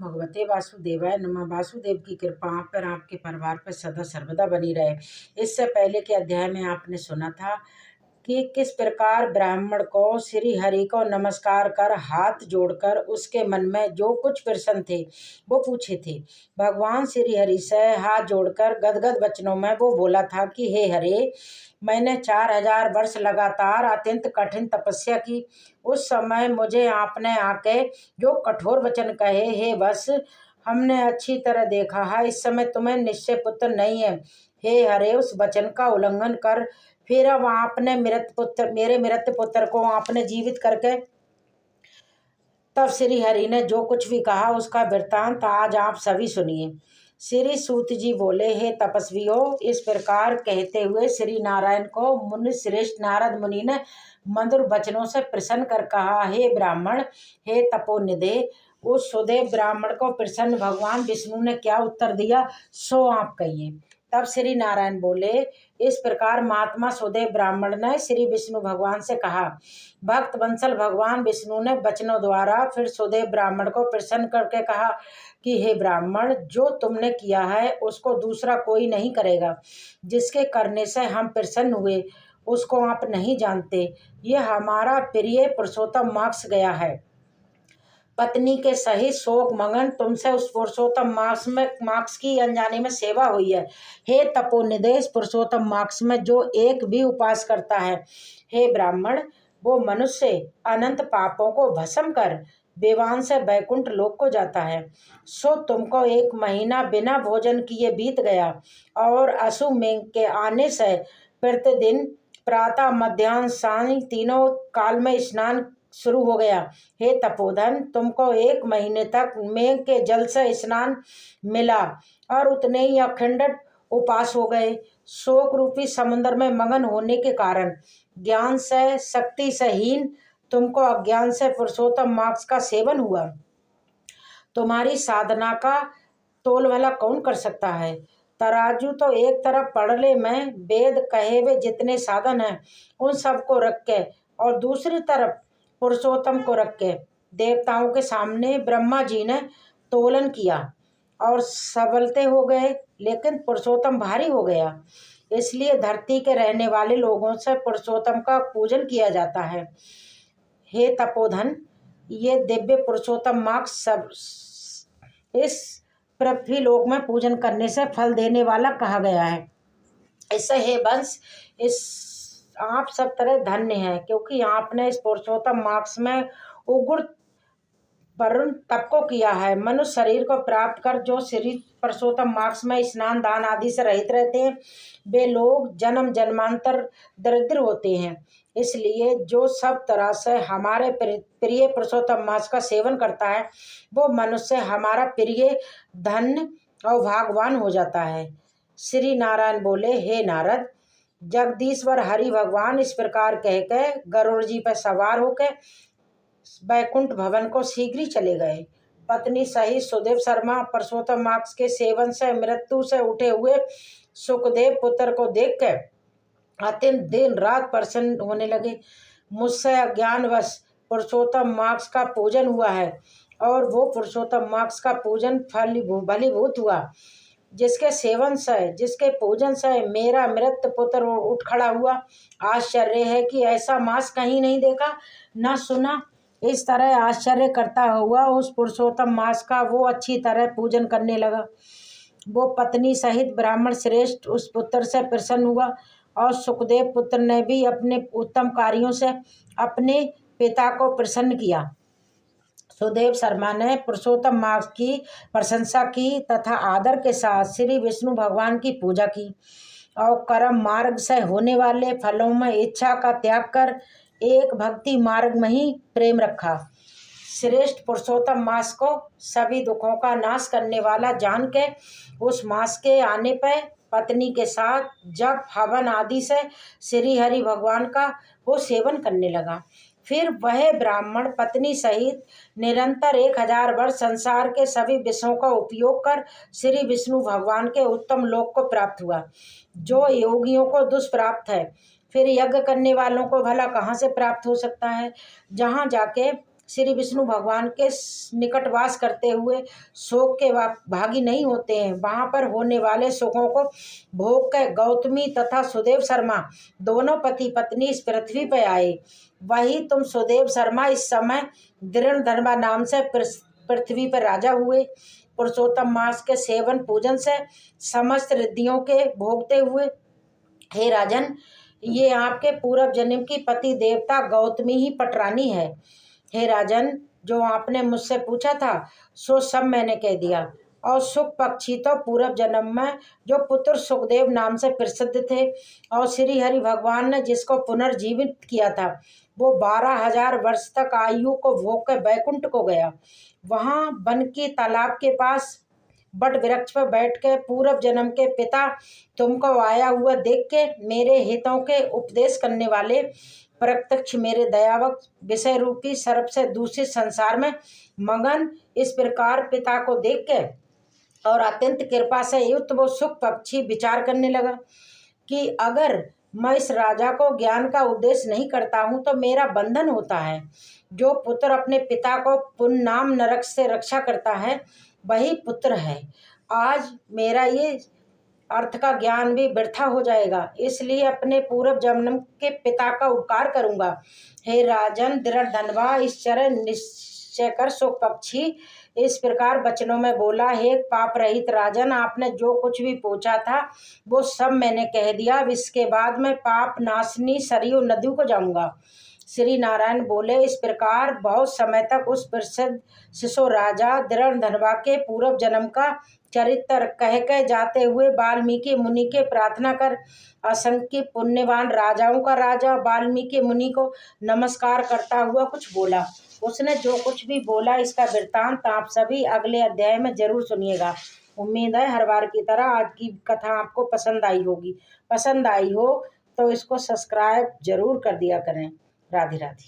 भगवते वासुदेवाय नमः। वासुदेव की कृपा आप पर, आपके परिवार पर सदा सर्वदा बनी रहे। इससे पहले के अध्याय में आपने सुना था कि किस प्रकार ब्राह्मण को श्री हरि को नमस्कार कर हाथ जोड़कर उसके मन में जो कुछ प्रश्न थे वो पूछे थे। भगवान श्री हरि से हाथ जोड़कर गदगद वचनों में वो बोला था कि हे हरे, मैंने 4000 वर्ष लगातार अत्यंत कठिन तपस्या की। उस समय मुझे आपने आके जो कठोर वचन कहे, हे वत्स, हमने अच्छी तरह देखा है इस समय तुम्हें निश्चय पुत्र नहीं है। हे हरे, उस वचन का उल्लंघन कर फिर अब आपने मेरे मृत पुत्र को आपने जीवित करके तब श्री हरि ने जो कुछ भी कहा उसका वृत्तांत आज आप सभी सुनिए। श्री सूत जी बोले, हे तपस्वियों, इस प्रकार कहते हुए श्री नारायण को मुनि श्रेष्ठ नारद मुनि ने मधुर वचनों से प्रसन्न कर कहा, हे ब्राह्मण, हे तपोनिधे। उस सुदेव ब्राह्मण को प्रसन्न भगवान विष्णु ने क्या उत्तर दिया सो आप कहिए। तब श्री नारायण बोले, इस प्रकार महात्मा सुदेव ब्राह्मण ने श्री विष्णु भगवान से कहा। भक्त वंशल भगवान विष्णु ने वचनों द्वारा फिर सुदेव ब्राह्मण को प्रसन्न करके कहा कि हे ब्राह्मण, जो तुमने किया है उसको दूसरा कोई नहीं करेगा। जिसके करने से हम प्रसन्न हुए उसको आप नहीं जानते। यह हमारा प्रिय पुरुषोत्तम मार्क्स गया है। पत्नी के सहित शोक मगन तुमसे उस पुरुषोत्तम मार्क्स की अनजाने में सेवा हुई है। हे तपोनिदेश, पुरुषोत्तम मार्क्स में जो एक भी उपास करता है, हे ब्राह्मण, वो मनुष्य अनंत पापों को भस्म कर बेवान से बैकुंठ लोक को जाता है। सो तुमको 1 महीना बिना भोजन किए बीत गया और अशुभ मेघ के आने से प्रतिदिन प्रातः मध्याह्न सांय तीनों काल में स्नान शुरू हो गया। हे तपोधन, तुमको 1 महीने तक मेघ के जल से स्नान मिला और उतने ही अखंड उपास हो गए। शोक रूपी समुद्र में मगन होने के कारण ज्ञान से शक्ति से हीन तुमको अज्ञान से पुरुषोत्तम मार्ग का सेवन हुआ। तुम्हारी साधना का तोल भला कौन कर सकता है। तराजू तो एक तरफ पड़ले में वेद कहे वे जितने साधन हैं उन सबको रख के और दूसरी तरफ पुरुषोत्तम को रख के देवताओं के सामने ब्रह्मा जी ने तोलन किया और सबलते हो गए, लेकिन पुरुषोत्तम भारी हो गया। इसलिए धरती के रहने वाले लोगों से पुरुषोत्तम का पूजन किया जाता है। हे तपोधन, ये दिव्य पुरुषोत्तम मार्ग सब इस पृथ्वी लोक में पूजन करने से फल देने वाला कहा गया है। इससे हे वंश, इस आप सब तरह धन्य हैं, क्योंकि आपने इस पुरुषोत्तम मार्ग में उग्र वरुण तप को किया है। मनुष्य शरीर को प्राप्त कर जो श्री पुरुषोत्तम मार्ग में स्नान दान आदि से रहित रहते हैं वे लोग जन्म जन्मांतर दरिद्र होते हैं। इसलिए जो सब तरह से हमारे प्रिय पुरुषोत्तम मार्ग का सेवन करता है वो मनुष्य हमारा प्रिय धन्य और भागवान हो जाता है। श्री नारायण बोले, हे नारद, जगदीश्वर हरि भगवान इस प्रकार कह के गरुड़ जी पर सवार होकर बैकुंठ भवन को शीघ्र ही चले गए। पत्नी सहित सुदेव शर्मा पुरुषोत्तम मार्ग के सेवन से मृत्यु से उठे हुए सुखदेव पुत्र को देख कर अत्यंत दिन रात प्रसन्न होने लगे। मुझसे अज्ञानवश पुरुषोत्तम मार्ग का पूजन हुआ है और वो पुरुषोत्तम मार्ग का पूजन फलीभूत हुआ। जिसके सेवन से, जिसके पूजन से मेरा मृत पुत्र उठ खड़ा हुआ। आश्चर्य है कि ऐसा मास कहीं नहीं देखा न सुना। इस तरह आश्चर्य करता हुआ उस पुरुषोत्तम मास का वो अच्छी तरह पूजन करने लगा। वो पत्नी सहित ब्राह्मण श्रेष्ठ उस पुत्र से प्रसन्न हुआ और सुखदेव पुत्र ने भी अपने उत्तम कार्यों से अपने पिता को प्रसन्न किया। सुदेव शर्मा ने पुरुषोत्तम मार्ग की प्रशंसा की तथा आदर के साथ श्री विष्णु भगवान की पूजा की और कर्म मार्ग से होने वाले फलों में इच्छा का त्याग कर एक भक्ति मार्ग में ही प्रेम रखा। श्रेष्ठ पुरुषोत्तम मास को सभी दुखों का नाश करने वाला जान के उस मास के आने पर पत्नी के साथ जप हवन आदि से श्री हरि भगवान का वो सेवन करने लगा। फिर वह ब्राह्मण पत्नी सहित निरंतर 1000 वर्ष संसार के सभी विषयों का उपयोग कर श्री विष्णु भगवान के उत्तम लोक को प्राप्त हुआ, जो योगियों को दुष्प्राप्त है। फिर यज्ञ करने वालों को भला कहाँ से प्राप्त हो सकता है। जहाँ जाके श्री विष्णु भगवान के निकट वास करते हुए शोक के भागी नहीं होते हैं। वहाँ पर होने वाले शोकों को भोग कर गौतमी तथा सुदेव शर्मा दोनों पति पत्नी इस पृथ्वी पर आए। वही तुम सुदेव शर्मा इस समय दृढ़ धर्मा नाम से पृथ्वी पर राजा हुए। पुरुषोत्तम मास के सेवन पूजन से समस्त रिद्धियों के भोगते हुए हे राजन, ये आपके पूर्व जन्म की पति देवता गौतमी ही पटरानी है। हे राजन, जो आपने मुझसे पूछा था सो सब मैंने कह दिया। और सुख पक्षी तो पूर्व जन्म में जो पुत्र सुखदेव नाम से प्रसिद्ध थे और श्री हरि भगवान ने जिसको पुनर्जीवित किया था, वो 12,000 वर्ष तक आयु को भोग कर बैकुंठ को गया। वहाँ वन की तालाब के पास बट वृक्ष पर बैठ के पूर्व जन्म के पिता तुमको आया हुआ देख के मेरे हितों के उपदेश करने वाले प्रत्यक्ष मेरे दयावक विषय रूपी सर्प से दूषित संसार में मगन इस प्रकार पिता को देख के और अत्यंत कृपा से युक्त वो सुख पक्षी विचार करने लगा कि अगर मैं इस राजा को ज्ञान का उपदेश नहीं करता हूँ तो मेरा बंधन होता है। जो पुत्र अपने पिता को पुण्यनाम नरक से रक्षा करता है वही पुत्र है। आज मेरा ये अर्थ का ज्ञान भी व्यर्था हो जाएगा, इसलिए अपने पूर्व जन्म के पिता का उपकार करूंगा। हे राजन दृढ़ धनवा इस चरण निश्चय कर सुख पक्षी इस प्रकार वचनों में बोला। हे पाप रहित राजन, आपने जो कुछ भी पूछा था वो सब मैंने कह दिया। अब इसके बाद मैं पाप नाशनी सरयू नदी को जाऊंगा। श्री नारायण बोले। इस प्रकार बहुत समय तक उस प्रसिद्ध शिशु राजा दृढ़ धनवा के पूर्व जन्म का चरित्र कह के जाते हुए वाल्मीकि मुनि के प्रार्थना कर असंख्य पुण्यवान राजाओं का राजा वाल्मीकि मुनि को नमस्कार करता हुआ कुछ बोला। उसने जो कुछ भी बोला इसका वृत्तांत आप सभी अगले अध्याय में जरूर सुनिएगा। उम्मीद है हर बार की तरह आज की कथा आपको पसंद आई होगी। पसंद आई हो तो इसको सब्सक्राइब जरूर कर दिया करें। राधे राधे।